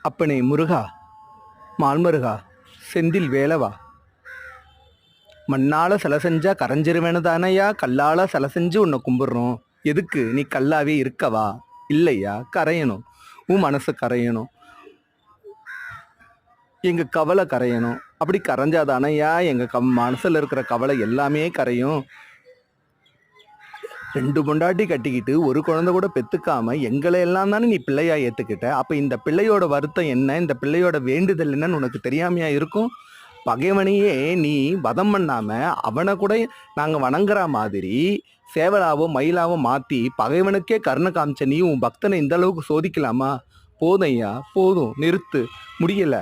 அப்பனே முருகா, மால்மருகா, செந்தில் வேலவா, மண்ணால சிலை செஞ்சா கரைஞ்சிருவேன்னு தானையா கல்லால சிலை செஞ்சு உன்னை கும்பிட்றோம். எதுக்கு? நீ கல்லாவே இருக்கவா? இல்லையா, கரையணும். உன் மனசு கரையணும், எங்க கவலை கரையணும். அப்படி கரைஞ்சாதானையா எங்க மனசுல இருக்கிற கவலை எல்லாமே கரையும். 2 பொண்டாட்டி கட்டிக்கிட்டு ஒரு குழந்தை கூட பெத்துக்காம எங்களை எல்லாம் தானே நீ பிள்ளையா ஏத்துக்கிட்ட. அப்ப இந்த பிள்ளையோட வருத்தம் என்ன, இந்த பிள்ளையோட வேண்டுதல் என்னன்னு உனக்கு தெரியாமையா இருக்கும்? பகைவனையே நீ வதம் பண்ணாம அவனை கூட நாங்க வணங்குற மாதிரி சேவலாவோ மயிலாவோ மாத்தி பகைவனுக்கே கருணை காமிச்ச நீ உன் பக்தனை இந்த அளவுக்கு சோதிக்கலாமா? போதும் ஐயா, போதும், நிறுத்து. முடியல.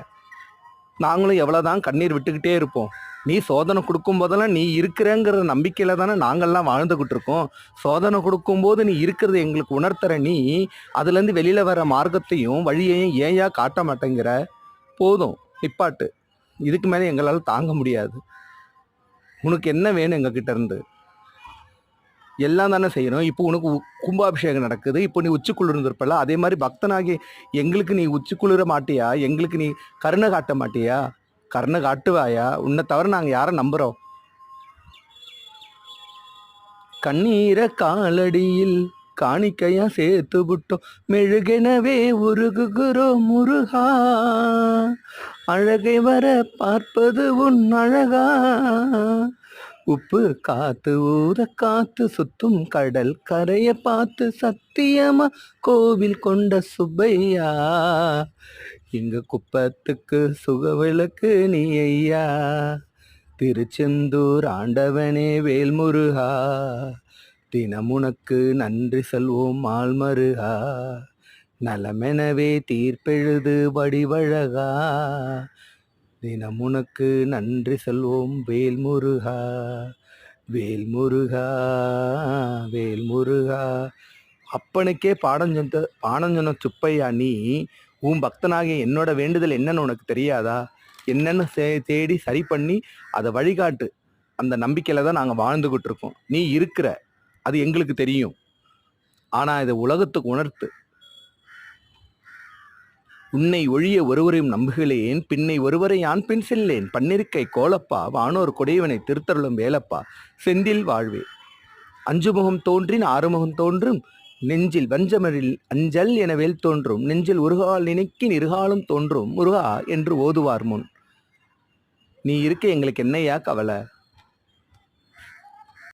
நாங்களும் எவ்வளவுதான் கண்ணீர் விட்டுக்கிட்டே இருப்போம். நீ சோதனை கொடுக்கும் போதெல்லாம் நீ இருக்கிறங்கிற நம்பிக்கையில தானே நாங்கள்லாம் வாழ்ந்துகிட்டு இருக்கோம். சோதனை கொடுக்கும்போது நீ இருக்கிறது எங்களுக்கு உணர்த்துற நீ அதுலேருந்து வெளியில வர மார்க்கத்தையும் வழியையும் ஏயா காட்ட மாட்டேங்கிற? போதும், நிப்பாட்டு. இதுக்கு மேலே எங்களால் தாங்க முடியாது. உனக்கு என்ன வேணும் எங்ககிட்ட இருந்து? எல்லாம் தானே செய்யணும். இப்போ உனக்கு கும்பாபிஷேகம் நடக்குது. இப்போ நீ உச்சிக்குளிர் இருந்திருப்பல, அதே மாதிரி பக்தனாகி எங்களுக்கு நீ உச்சிக்குளிர மாட்டியா? எங்களுக்கு நீ கருணை காட்ட மாட்டியா? கருணை காட்டுவாயா? உன்னை தவிர நாங்கள் யாரை நம்புகிறோம்? கண்ணீரை காலடியில் காணிக்கையா சேர்த்து விட்டோம், மெழுகெனவே உருகுகிறோம் முருகா. அழகை வர பார்ப்பது உன் அழகா. உப்பு காத்து ஊத காத்து சுத்தும் கடல் கரைய பார்த்து சத்தியமா கோவில் கொண்ட சுப்பையா. எங்க குப்பத்துக்கு சுகவிளக்கு நீ ஐயா. திருச்செந்தூர் ஆண்டவனே வேல்முருகா, தினமுனக்கு நன்றி சொல்வோம் மால்மருகா. நலமெனவே தீர்ப்பெழுது வடிவழகா, தினமுனக்கு நன்றி சொல்வோம் வேல்முருகா. வேல்முருகா, வேல்முருகா. அப்பனுக்கே பாடம் சொன்ன சுப்பையா நீ உன் பக்தனாகிய என்னோட வேண்டுதல் என்னன்னு உனக்கு தெரியாதா? என்னன்னு தேடி சரி பண்ணி அதை வழிகாட்டு. அந்த நம்பிக்கையில தான் நாங்கள் வாழ்ந்துகிட்டு இருக்கோம். நீ இருக்கிற அது எங்களுக்கு தெரியும். ஆனா இதை உலகத்துக்கு உணர்த்து. உன்னை ஒழிய ஒருவரையும் நம்புகிறேன், பின்னை ஒருவரை யான் பின் செல்லேன். பன்னிருக்கை கோலப்பா, வானோர் கொடையவனை திருத்தருளும் வேலப்பா, செந்தில் வாழ்வே. 5 முகம் தோன்றின் 6 முகம் தோன்றும், நெஞ்சில் வஞ்சமரில் அஞ்சல் என வேல் தோன்றும், நெஞ்சில் உருகால் நினைக்கின் இருகாலும் தோன்றும் முருகா என்று ஓதுவார் முன். நீ இருக்க எங்களுக்கு என்னையா கவலை?